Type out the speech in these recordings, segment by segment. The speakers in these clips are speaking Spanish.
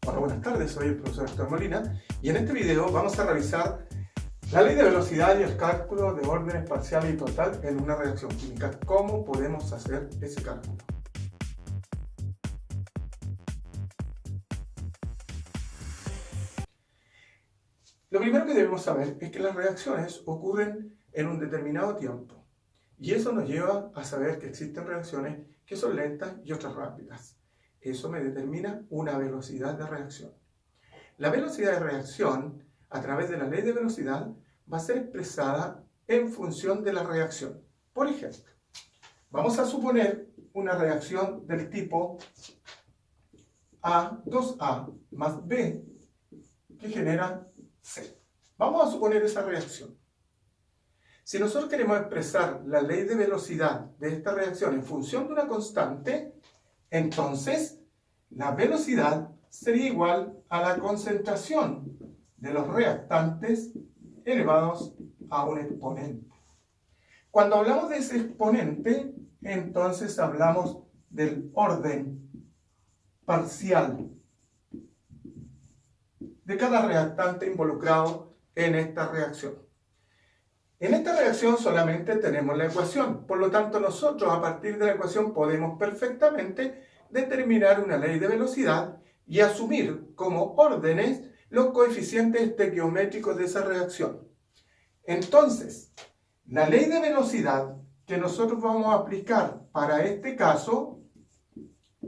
Hola, buenas tardes, soy el profesor Héctor Molina y en este video vamos a revisar la ley de velocidad y el cálculo de órdenes parcial y total en una reacción química. ¿Cómo podemos hacer ese cálculo? Lo primero que debemos saber es que las reacciones ocurren en un determinado tiempo y eso nos lleva a saber que existen reacciones que son lentas y otras rápidas. Eso me determina una velocidad de reacción. La velocidad de reacción, a través de la ley de velocidad, va a ser expresada en función de la reacción. Por ejemplo, vamos a suponer una reacción del tipo A, 2A más B, que genera C. Vamos a suponer esa reacción. Si nosotros queremos expresar la ley de velocidad de esta reacción en función de una constante, entonces la velocidad sería igual a la concentración de los reactantes elevados a un exponente. Cuando hablamos de ese exponente, entonces hablamos del orden parcial de cada reactante involucrado en esta reacción. En esta reacción solamente tenemos la ecuación, por lo tanto nosotros a partir de la ecuación podemos perfectamente determinar una ley de velocidad y asumir como órdenes los coeficientes estequiométricos de esa reacción. Entonces, la ley de velocidad que nosotros vamos a aplicar para este caso,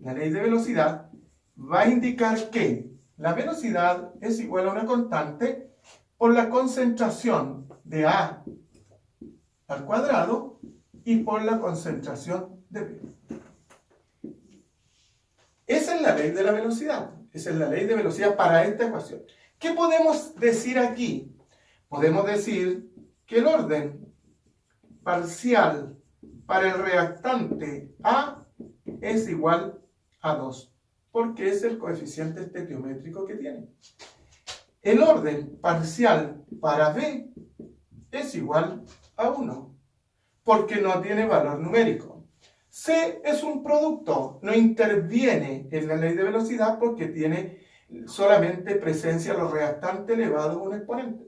la ley de velocidad va a indicar que la velocidad es igual a una constante por la concentración de A al cuadrado y por la concentración de B. Esa es la ley de la velocidad. Esa es la ley de velocidad para esta ecuación. ¿Qué podemos decir aquí? Podemos decir que el orden parcial para el reactante A es igual a 2, porque es el coeficiente estequiométrico que tiene. El orden parcial para B es igual a 1, porque no tiene valor numérico. C es un producto, no interviene en la ley de velocidad porque tiene solamente presencia los reactantes elevados a un exponente.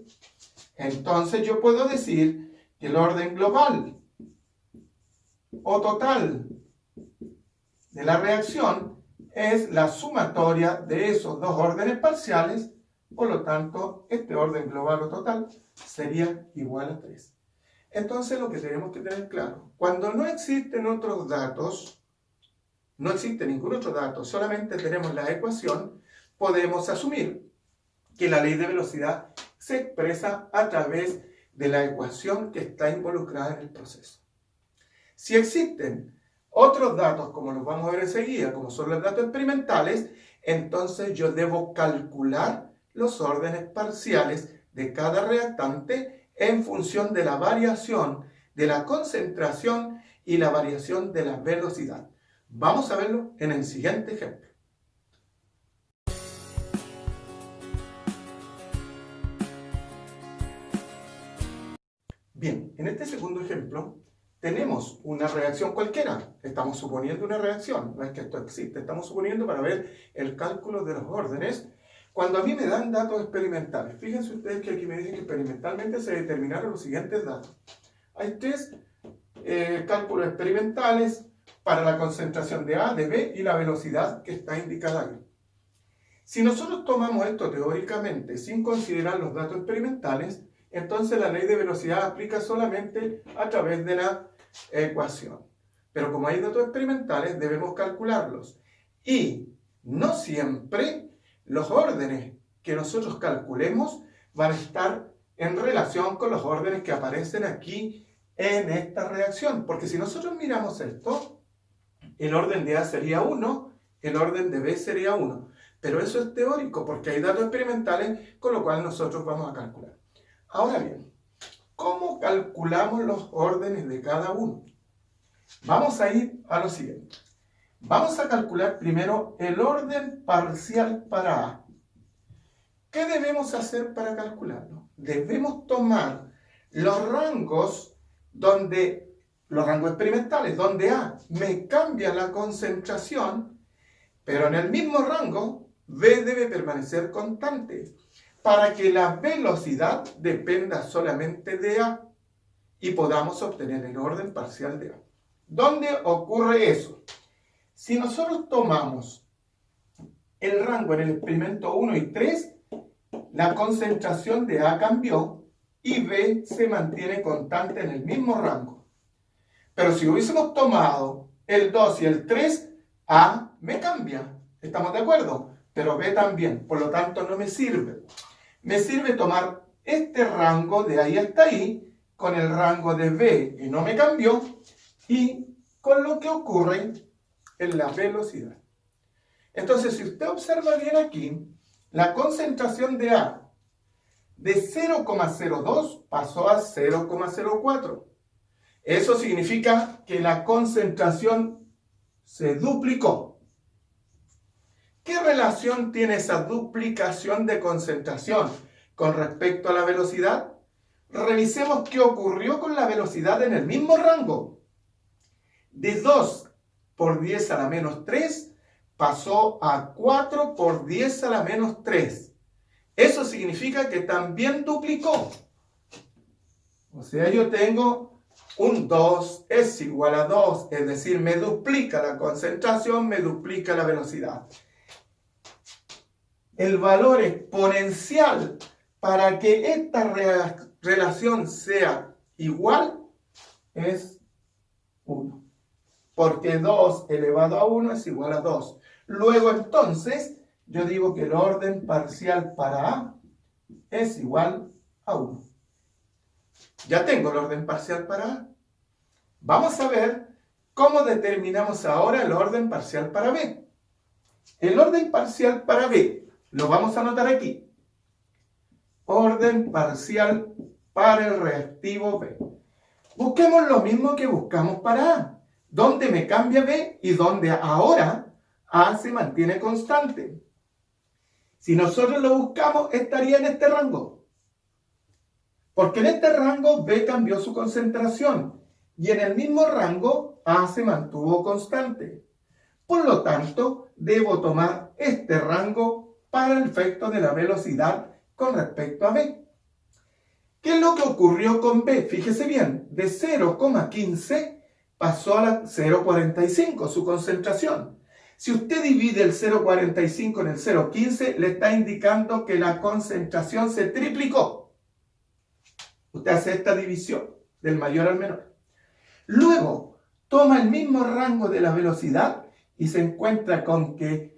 Entonces yo puedo decir que el orden global o total de la reacción es la sumatoria de esos dos órdenes parciales, por lo tanto este orden global o total sería igual a 3. Entonces lo que tenemos que tener claro, cuando no existen otros datos, no existe ningún otro dato, solamente tenemos la ecuación, podemos asumir que la ley de velocidad se expresa a través de la ecuación que está involucrada en el proceso. Si existen otros datos, como los vamos a ver enseguida, como son los datos experimentales, entonces yo debo calcular los órdenes parciales de cada reactante en función de la variación de la concentración y la variación de la velocidad. Vamos a verlo en el siguiente ejemplo. Bien, en este segundo ejemplo tenemos una reacción cualquiera. Estamos suponiendo una reacción, no es que esto existe, estamos suponiendo para ver el cálculo de los órdenes. Cuando a mí me dan datos experimentales, fíjense ustedes que aquí me dicen que experimentalmente se determinaron los siguientes datos. Hay 3 cálculos experimentales para la concentración de A, de B y la velocidad que está indicada ahí. Si nosotros tomamos esto teóricamente sin considerar los datos experimentales, entonces la ley de velocidad aplica solamente a través de la ecuación. Pero como hay datos experimentales, debemos calcularlos. Y no siempre los órdenes que nosotros calculemos van a estar en relación con los órdenes que aparecen aquí en esta reacción. Porque si nosotros miramos esto, el orden de A sería 1, el orden de B sería 1. Pero eso es teórico porque hay datos experimentales con lo cual nosotros vamos a calcular. Ahora bien, ¿cómo calculamos los órdenes de cada uno? Vamos a ir a lo siguiente. Vamos a calcular primero el orden parcial para A. ¿Qué debemos hacer para calcularlo? Debemos tomar los rangos experimentales, donde A me cambia la concentración, pero en el mismo rango V debe permanecer constante para que la velocidad dependa solamente de A y podamos obtener el orden parcial de A. ¿Dónde ocurre eso? Si nosotros tomamos el rango en el experimento 1 y 3, la concentración de A cambió y B se mantiene constante en el mismo rango. Pero si hubiésemos tomado el 2 y el 3, A me cambia. ¿Estamos de acuerdo? Pero B también. Por lo tanto, no me sirve. Me sirve tomar este rango de ahí hasta ahí con el rango de B, que no me cambió, y con lo que ocurre en la velocidad. Entonces, si usted observa bien aquí, la concentración de A de 0,02 pasó a 0,04. Eso significa que la concentración se duplicó. ¿Qué relación tiene esa duplicación de concentración con respecto a la velocidad? Revisemos qué ocurrió con la velocidad en el mismo rango. De 2 por 10 a la menos 3 pasó a 4 por 10 a la menos 3. Eso significa que también duplicó. O sea, yo tengo un 2 es igual a 2, es decir, me duplica la concentración, me duplica la velocidad. El valor exponencial para que esta relación sea igual es 1. Porque 2 elevado a 1 es igual a 2. Luego entonces, yo digo que el orden parcial para A es igual a 1. Ya tengo el orden parcial para A. Vamos a ver cómo determinamos ahora el orden parcial para B. El orden parcial para B lo vamos a anotar aquí. Orden parcial para el reactivo B. Busquemos lo mismo que buscamos para A. Donde me cambia B y donde ahora A se mantiene constante. Si nosotros lo buscamos, estaría en este rango. Porque en este rango B cambió su concentración y en el mismo rango A se mantuvo constante. Por lo tanto, debo tomar este rango para el efecto de la velocidad con respecto a B. ¿Qué es lo que ocurrió con B? Fíjese bien, de 0,15 pasó a la 0,45 su concentración. Si usted divide el 0,45 en el 0,15, le está indicando que la concentración se triplicó. Usted hace esta división del mayor al menor. Luego, toma el mismo rango de la velocidad y se encuentra con que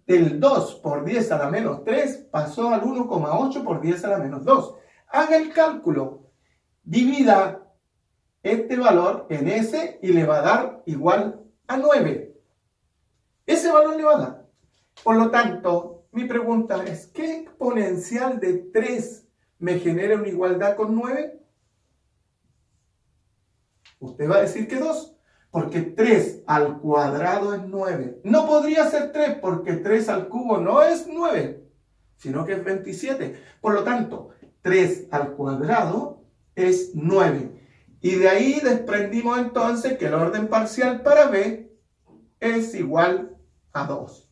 del 2 por 10 a la menos 3 pasó al 1,8 por 10 a la menos 2. Haga el cálculo. Divida este valor en ese y le va a dar igual a 9. Ese valor le va a dar. Por lo tanto, mi pregunta es, ¿qué exponencial de 3 me genera una igualdad con 9? Usted va a decir que 2. Porque 3 al cuadrado es 9. No podría ser 3 porque 3 al cubo no es 9, sino que es 27. Por lo tanto, 3 al cuadrado es 9. Y de ahí desprendimos entonces que el orden parcial para B es igual a 2.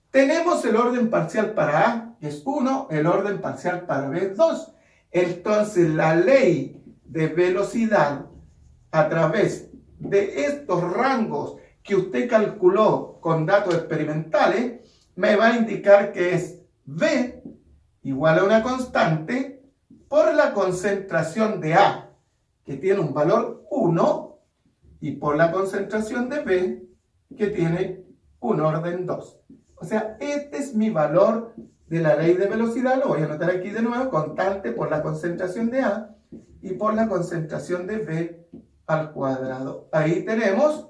Tenemos el orden parcial para A, que es 1, el orden parcial para B es 2. Entonces la ley de velocidad a través de estos rangos que usted calculó con datos experimentales, me va a indicar que es V igual a una constante por la concentración de A, que tiene un valor 1, y por la concentración de B, que tiene un orden 2. O sea, este es mi valor de la ley de velocidad, lo voy a anotar aquí de nuevo, constante por la concentración de A y por la concentración de B al cuadrado. Ahí tenemos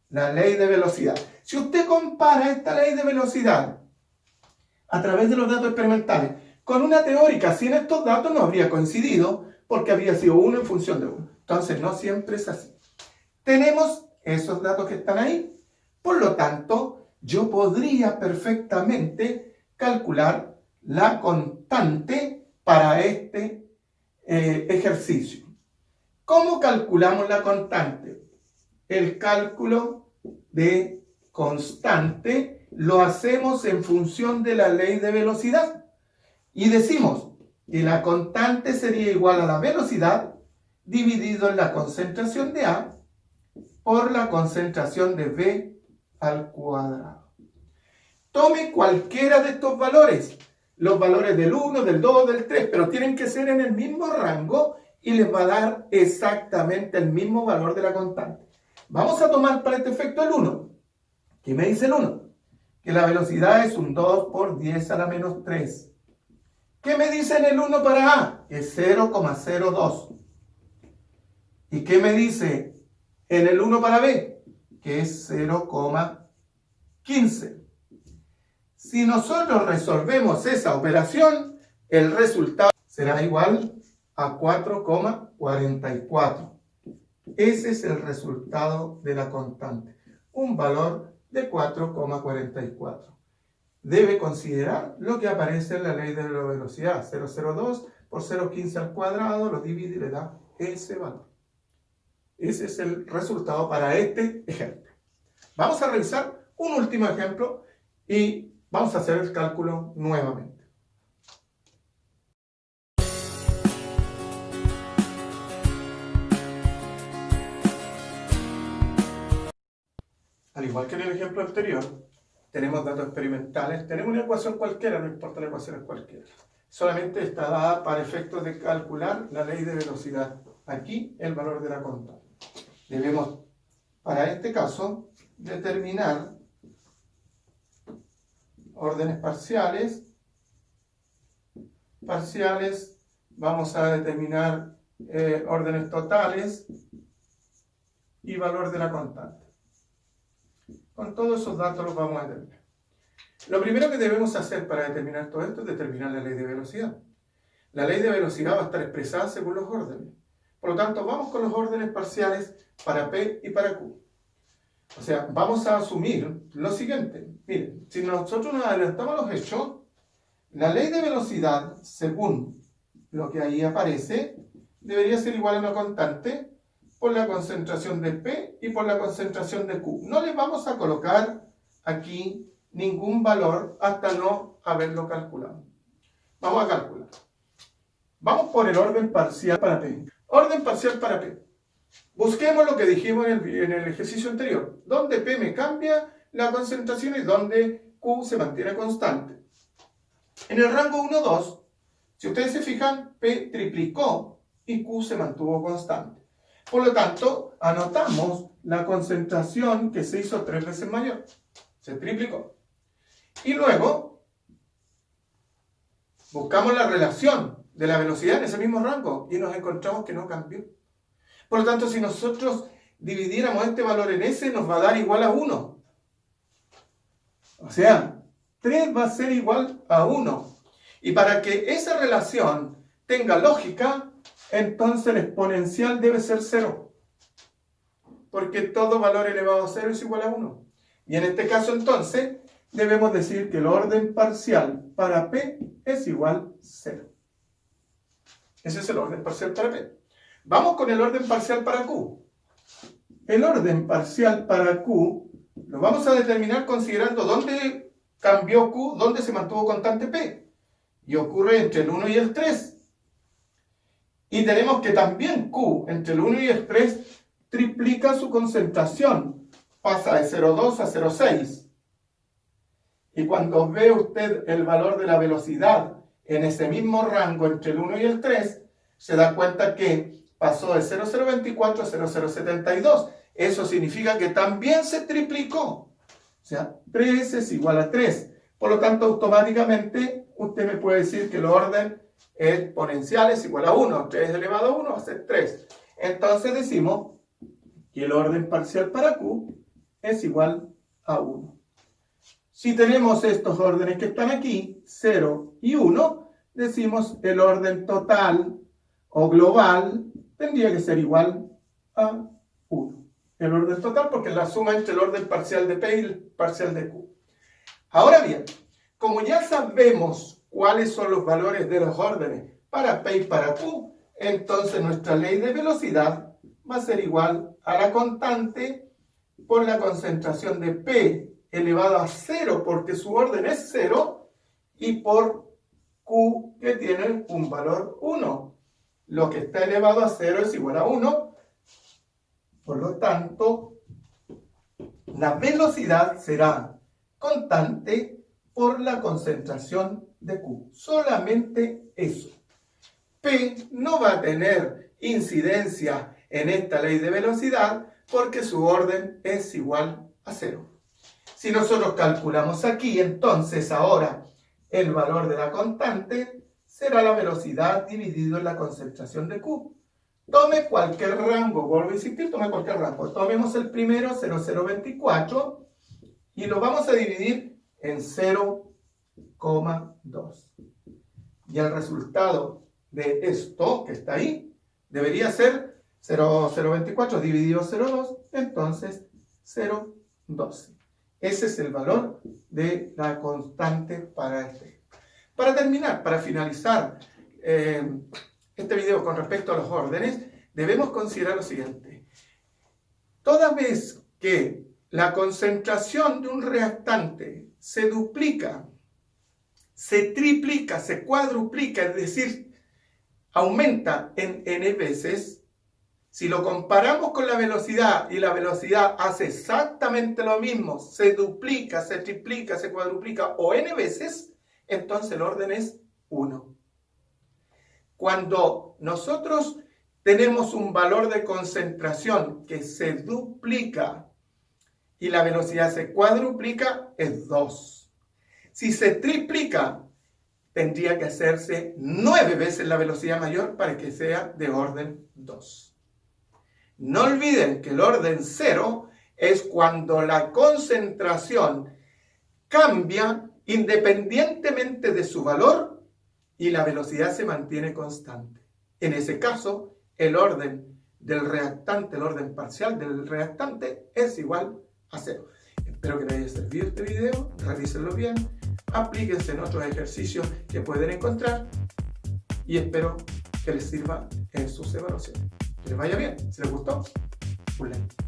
la ley de velocidad. Si usted compara esta ley de velocidad a través de los datos experimentales con una teórica, sin estos datos no habría coincidido porque habría sido 1 en función de 1. Entonces no siempre es así. Tenemos esos datos que están ahí. Por lo tanto, yo podría perfectamente calcular la constante para este ejercicio. ¿Cómo calculamos la constante? El cálculo de constante lo hacemos en función de la ley de velocidad. Y decimos que la constante sería igual a la velocidad dividido en la concentración de A por la concentración de B al cuadrado. Tome cualquiera de estos valores, los valores del 1, del 2, del 3, pero tienen que ser en el mismo rango y les va a dar exactamente el mismo valor de la constante. Vamos a tomar para este efecto el 1. ¿Qué me dice el 1? Que la velocidad es un 2 por 10 a la menos 3. ¿Qué me dice en el 1 para A? Es 0,02. ¿Y qué me dice en el 1 para B? Que es 0,15. Si nosotros resolvemos esa operación, el resultado será igual a 4,44. Ese es el resultado de la constante. Un valor de 4,44. Debe considerar lo que aparece en la ley de la velocidad. 0,02 por 0,15 al cuadrado lo divide y le da ese valor. Ese es el resultado para este ejemplo. Vamos a revisar un último ejemplo y vamos a hacer el cálculo nuevamente. Al igual que en el ejemplo anterior, tenemos datos experimentales, tenemos una ecuación cualquiera, no importa la ecuación es cualquiera. Solamente está dada para efectos de calcular la ley de velocidad. Aquí el valor de la constante. Debemos, para este caso, determinar órdenes parciales. Vamos a determinar órdenes totales y valor de la constante. Con todos esos datos los vamos a determinar. Lo primero que debemos hacer para determinar todo esto es determinar la ley de velocidad. La ley de velocidad va a estar expresada según los órdenes. Por lo tanto, vamos con los órdenes parciales para P y para Q. O sea, vamos a asumir lo siguiente. Miren, si nosotros nos adelantamos a los hechos, la ley de velocidad, según lo que ahí aparece, debería ser igual a una constante por la concentración de P y por la concentración de Q. No le vamos a colocar aquí ningún valor hasta no haberlo calculado. Vamos a calcular. Vamos por el orden parcial para P. Orden parcial para P. Busquemos lo que dijimos en el ejercicio anterior. Donde P me cambia la concentración y donde Q se mantiene constante. En el rango 1, 2, si ustedes se fijan, P triplicó y Q se mantuvo constante. Por lo tanto, anotamos la concentración que se hizo 3 veces mayor. Se triplicó. Y luego, buscamos la relación de la velocidad en ese mismo rango y nos encontramos que no cambió. Por lo tanto, si nosotros dividiéramos este valor en ese, nos va a dar igual a 1. O sea, 3 va a ser igual a 1. Y para que esa relación tenga lógica, entonces el exponencial debe ser 0. Porque todo valor elevado a 0 es igual a 1. Y en este caso, entonces, debemos decir que el orden parcial para P es igual a 0. Ese es el orden parcial para P. Vamos con el orden parcial para Q. El orden parcial para Q lo vamos a determinar considerando dónde cambió Q, dónde se mantuvo constante P. Y ocurre entre el 1 y el 3. Y tenemos que también Q, entre el 1 y el 3, triplica su concentración. Pasa de 0,2 a 0,6. Y cuando ve usted el valor de la velocidad en ese mismo rango entre el 1 y el 3, se da cuenta que pasó de 0,024 a 0,072. Eso significa que también se triplicó. O sea, 3 es igual a 3. Por lo tanto, automáticamente usted me puede decir que el orden exponencial es igual a 1. 3 elevado a 1 va a ser 3. Entonces decimos que el orden parcial para Q es igual a 1. Si tenemos estos órdenes que están aquí, 0 y 1, decimos el orden total o global tendría que ser igual a 1. El orden total porque es la suma entre el orden parcial de P y el parcial de Q. Ahora bien, como ya sabemos cuáles son los valores de los órdenes para P y para Q, entonces nuestra ley de velocidad va a ser igual a la constante por la concentración de P elevado a 0 porque su orden es 0 y por Q que tiene un valor 1. Lo que está elevado a 0 es igual a 1. Por lo tanto, la velocidad será constante por la concentración de Q. Solamente eso. P no va a tener incidencia en esta ley de velocidad porque su orden es igual a 0. Si nosotros calculamos aquí, entonces ahora el valor de la constante será la velocidad dividido en la concentración de Q. Tome cualquier rango, vuelvo a insistir, tome cualquier rango. Tomemos el primero, 0,024, y lo vamos a dividir en 0,2. Y el resultado de esto que está ahí debería ser 0,024 dividido 0,2, entonces 0,12. Ese es el valor de la constante para este. Para terminar, para finalizar este video con respecto a los órdenes, debemos considerar lo siguiente. Toda vez que la concentración de un reactante se duplica, se triplica, se cuadruplica, es decir, aumenta en n veces, si lo comparamos con la velocidad y la velocidad hace exactamente lo mismo, se duplica, se triplica, se cuadruplica o n veces, entonces el orden es 1. Cuando nosotros tenemos un valor de concentración que se duplica y la velocidad se cuadruplica, es 2. Si se triplica, tendría que hacerse 9 veces la velocidad mayor para que sea de orden 2. No olviden que el orden 0 es cuando la concentración cambia independientemente de su valor y la velocidad se mantiene constante. En ese caso, el orden del reactante, el orden parcial del reactante es igual a 0. Espero que les haya servido este video, realícenlo bien, aplíquense en otros ejercicios que pueden encontrar y espero que les sirva en sus evaluaciones. Que les vaya bien. Si les gustó, un like.